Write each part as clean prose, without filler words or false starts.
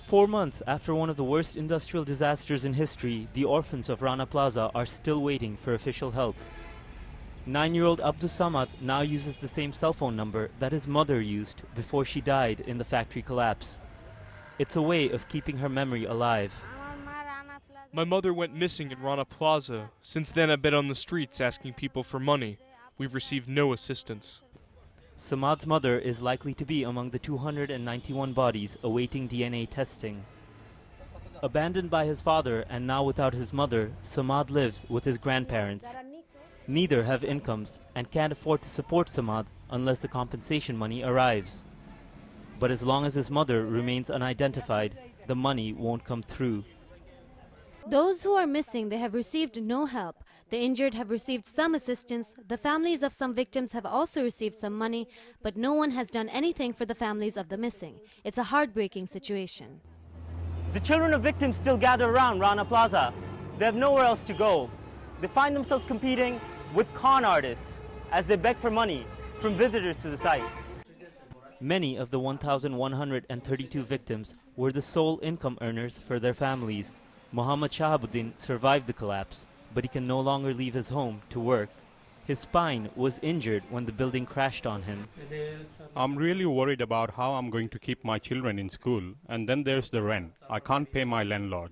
4 months after one of the worst industrial disasters in history, the orphans of Rana Plaza are still waiting for official help. 9-year-old Abdus Samad now uses the same cell phone number that his mother used before she died in the factory collapse. It's a way of keeping her memory alive. My mother went missing in Rana Plaza. Since then, I've been on the streets asking people for money. We've received no assistance. Samad's mother is likely to be among the 291 bodies awaiting DNA testing. Abandoned by his father and now without his mother, Samad lives with his grandparents. Neither have incomes and can't afford to support Samad unless the compensation money arrives. But as long as his mother remains unidentified, the money won't come through. Those who are missing, they have received no help. The injured have received some assistance. The families of some victims have also received some money, but no one has done anything for the families of the missing. It's a heartbreaking situation. The children of victims still gather around Rana Plaza. They have nowhere else to go. They find themselves competing with con artists as they beg for money from visitors to the site. Many of the 1,132 victims were the sole income earners for their families. Muhammad Shahabuddin survived the collapse, but he can no longer leave his home to work. His spine was injured when the building crashed on him. I'm really worried about how I'm going to keep my children in school, and then there's the rent. I can't pay my landlord.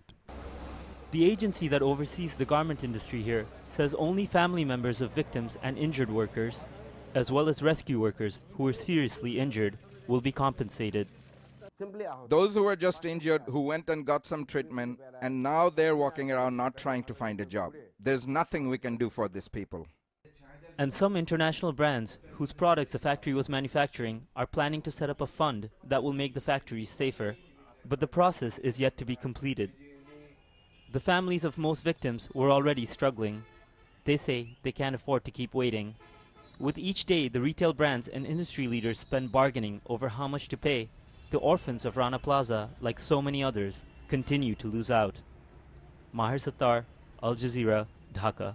The agency that oversees the garment industry here says only family members of victims and injured workers, as well as rescue workers who were seriously injured, will be compensated. Those who were just injured, who went and got some treatment, and now they're walking around not trying to find a job. There's nothing we can do for these people. And some international brands, whose products the factory was manufacturing, are planning to set up a fund that will make the factories safer. But the process is yet to be completed. The families of most victims were already struggling. They say they can't afford to keep waiting. With each day, the retail brands and industry leaders spend bargaining over how much to pay. The orphans of Rana Plaza, like so many others, continue to lose out. Maher, Sattar, Al Jazeera, Dhaka.